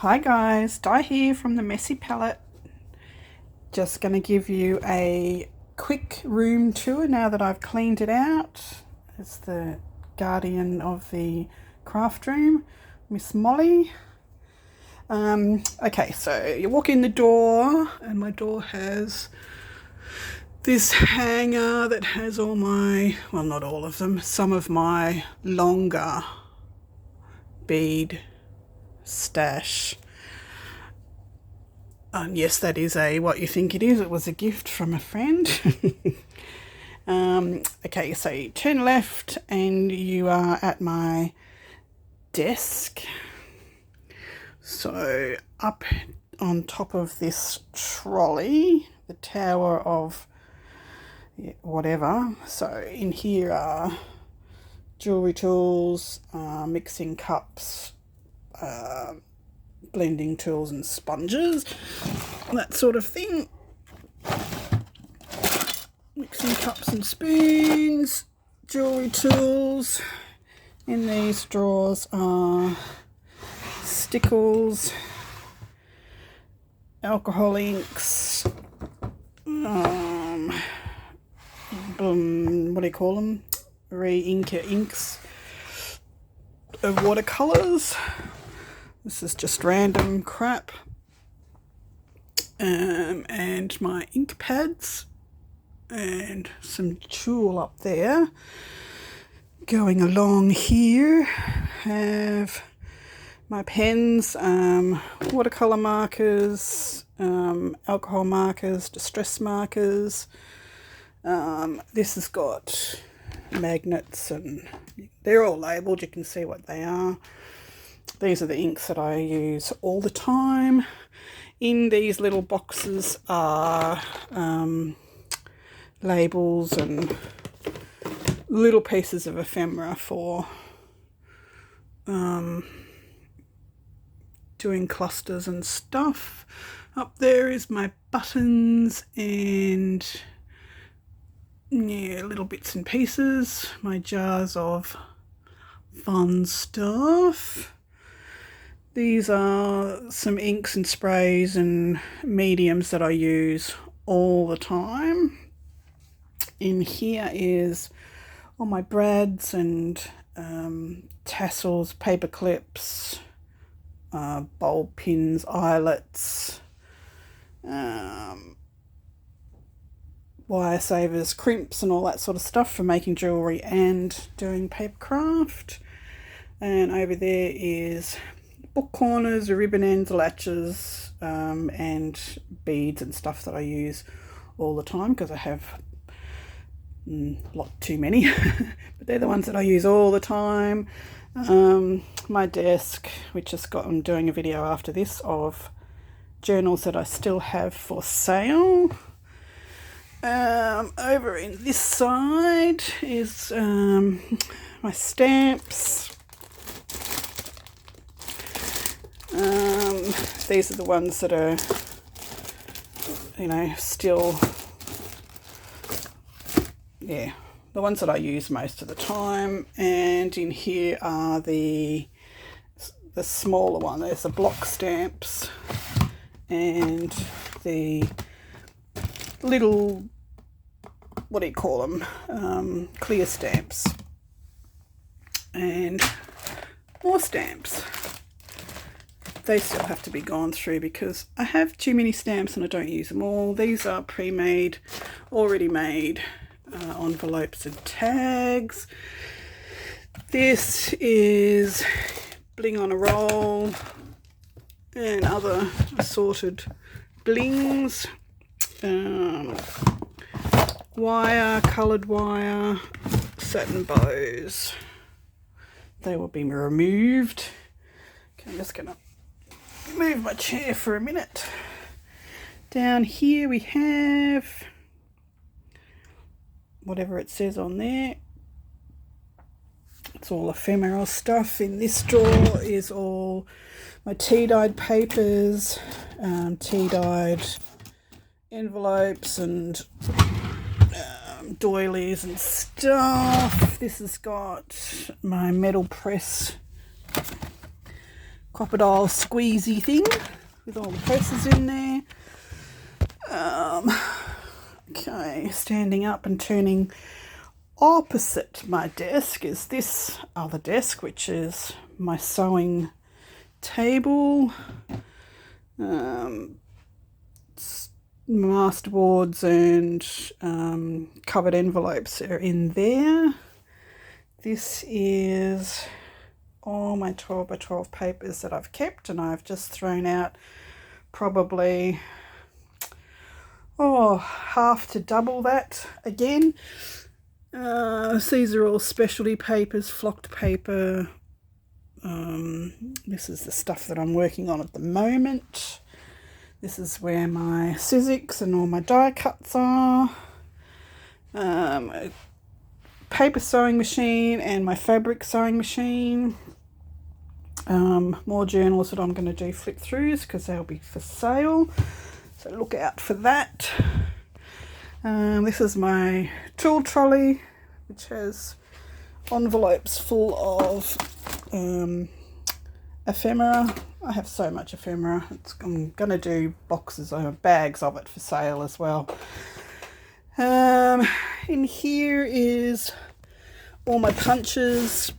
Hi guys, Di here from the Messy Palette. Just going to give you a quick room tour now that I've cleaned it out. It's the guardian of the craft room, Miss Molly. Okay, so you walk in the door and my door has this hanger that has all my, well, not all of them, some of my longer bead stash. Yes, that is what you think it is. It was a gift from a friend. Okay, so you turn left and you are at my desk. So up on top of this trolley, the tower of whatever. So in here are jewelry tools, mixing cups, blending tools and sponges, that sort of thing. Mixing cups and spoons, jewelry tools. In these drawers are stickles, alcohol inks, what do you call them? Re-inker inks, watercolours. This is just random crap. And my ink pads and some tulle up there. Going along here have my pens, watercolour markers, alcohol markers, distress markers. This has got magnets and they're all labelled, you can see what they are. These are the inks that I use all the time. In these little boxes are labels and little pieces of ephemera for doing clusters and stuff. Up there is my buttons and little bits and pieces, my jars of fun stuff. These are some inks and sprays and mediums that I use all the time. In here is all my brads and tassels, paper clips, bulb pins, eyelets, wire savers, crimps and all that sort of stuff for making jewellery and doing paper craft. And over there is book corners, ribbon ends, latches, and beads and stuff that I use all the time because I have a lot too many, but they're the ones that I use all the time. My desk, which I'm doing a video after this of journals that I still have for sale. Over in this side is my stamps. These are the ones that are, still, the ones that I use most of the time. And in here are the smaller one. There's the block stamps and the little, what do you call them, clear stamps, and more stamps. They still have to be gone through because I have too many stamps and I don't use them all. These are pre-made, already made envelopes and tags. This is bling on a roll and other assorted blings. Wire, coloured wire, satin bows. They will be removed. Okay, I'm just going to move my chair for a minute. Down here we have whatever it says on there. It's all ephemeral stuff. In this drawer is all my tea-dyed papers, tea-dyed envelopes and doilies and stuff. This has got my metal press crocodile squeezy thing with all the presses in there. Okay, standing up and turning opposite my desk is this other desk, which is my sewing table. Masterboards and covered envelopes are in there. This is all my 12 by 12 papers that I've kept, and I've just thrown out probably half to double that again. These are all specialty papers, flocked paper. This is the stuff that I'm working on at the moment. This is where my Sizzix and all my die cuts are. A paper sewing machine and my fabric sewing machine. More journals that I'm going to do flip throughs because they'll be for sale. So look out for that. This is my tool trolley, which has envelopes full of ephemera. I have so much ephemera. I'm going to do boxes or bags of it for sale as well. In here is all my punches.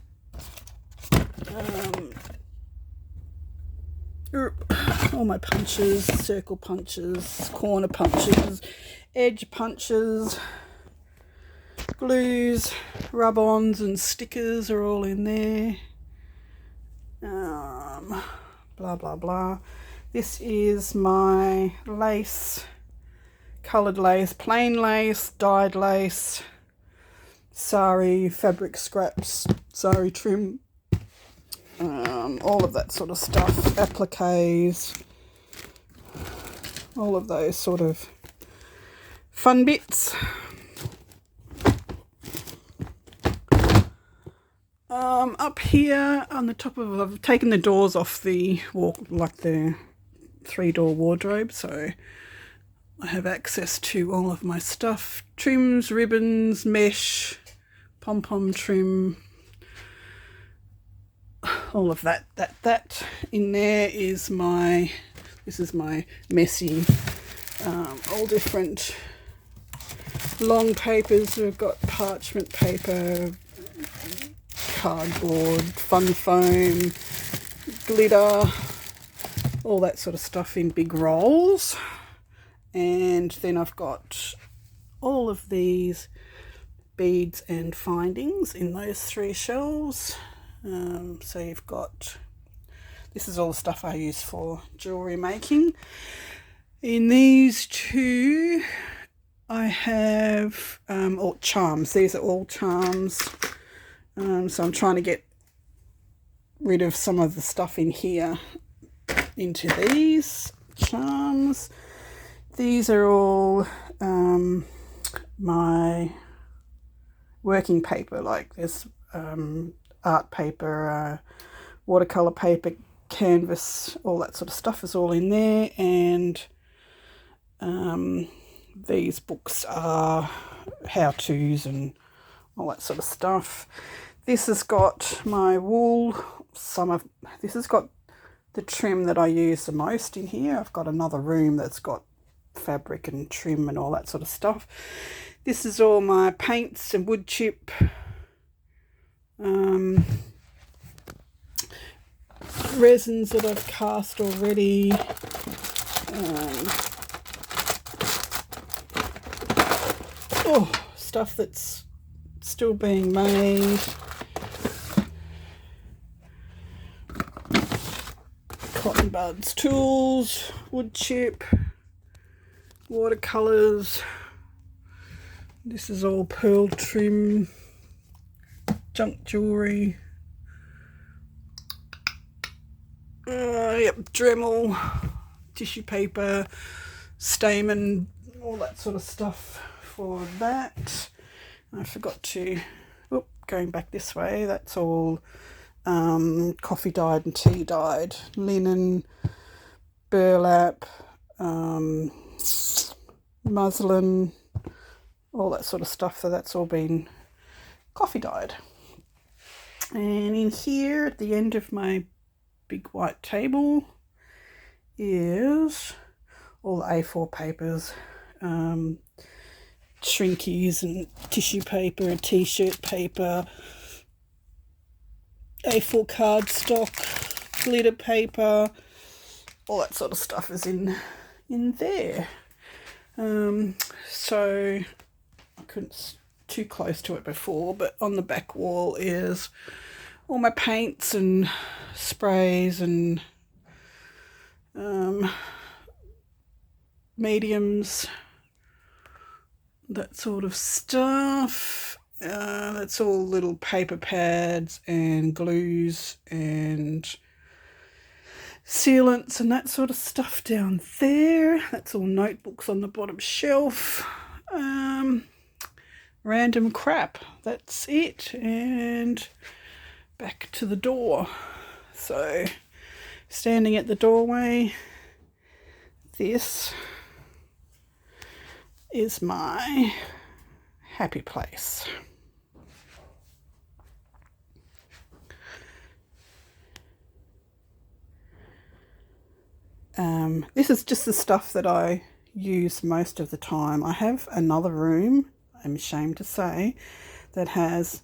All my punches, circle punches, corner punches, edge punches, glues, rub-ons and stickers are all in there. Blah blah blah. This is my lace, coloured lace, plain lace, dyed lace, sari, fabric scraps, sari trim, all of that sort of stuff, appliques, all of those sort of fun bits. Up here on the top of, I've taken the doors off the wall, like the 3-door wardrobe, so I have access to all of my stuff, trims, ribbons, mesh, pom-pom trim, all of that. In there is this is my messy, all different long papers. We've got parchment paper, cardboard, fun foam, glitter, all that sort of stuff in big rolls. And then I've got all of these beads and findings in those 3 shelves. So you've got, this is all the stuff I use for jewellery making. In these 2 I have all charms. These are all charms. So I'm trying to get rid of some of the stuff in here into these charms. These are all my working paper, like this art paper, watercolour paper, canvas, all that sort of stuff is all in there. And these books are how-tos and all that sort of stuff. This has got my wool, this has got the trim that I use the most in here. I've got another room that's got fabric and trim and all that sort of stuff. This is all my paints and wood chip, resins that I've cast already, stuff that's still being made, cotton buds, tools, wood chip, watercolours. This is all pearl trim, junk jewellery, Dremel, tissue paper, stamen, all that sort of stuff for that. I forgot to, going back this way, that's all coffee dyed and tea dyed, linen, burlap, muslin, all that sort of stuff. So that's all been coffee dyed. And in here at the end of my big white table is all the A4 papers, shrinkies and tissue paper and t-shirt paper, A4 cardstock, glitter paper, all that sort of stuff is in there. So I couldn't too close to it before, but on the back wall is all my paints and sprays and mediums, that sort of stuff. That's all little paper pads and glues and sealants and that sort of stuff down there. That's all notebooks on the bottom shelf. Random crap. That's it. And back to the door. So standing at the doorway, this is my happy place. This is just the stuff that I use most of the time. I have another room, I'm ashamed to say, that has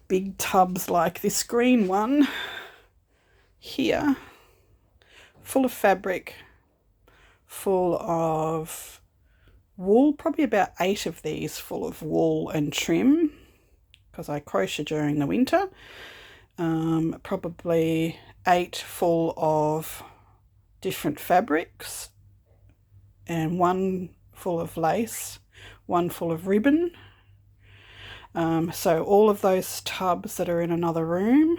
big tubs like this green one here, full of fabric, full of wool, probably about 8 of these full of wool and trim, because I crochet during the winter. Probably 8 full of different fabrics, and 1 full of lace, 1 full of ribbon. So all of those tubs that are in another room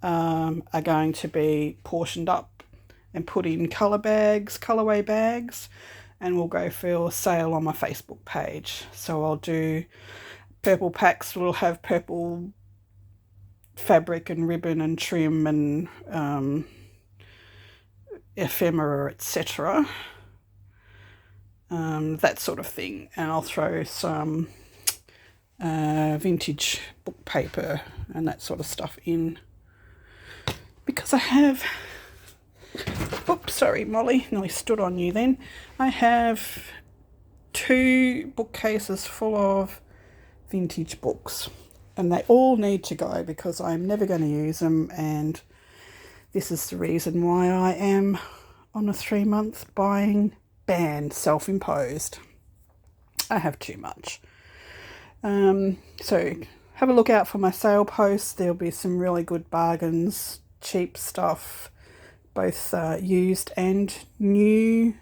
are going to be portioned up and put in colorway bags, and will go for sale on my Facebook page. So I'll do purple packs, will have purple fabric and ribbon and trim and ephemera, etc. That sort of thing. And I'll throw some vintage book paper and that sort of stuff in, because I have, oops, sorry Molly, nearly stood on you then. I have 2 bookcases full of vintage books, and they all need to go because I'm never going to use them, and this is the reason why I am on a 3-month buying ban, self-imposed. I have too much. So have a look out for my sale posts. There'll be some really good bargains, cheap stuff, both used and new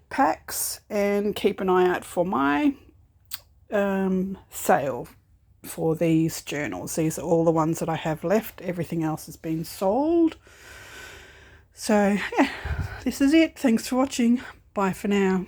packs, and keep an eye out for my sale for these journals. These are all the ones that I have left. Everything else has been sold. So yeah, this is it. Thanks for watching. Bye for now.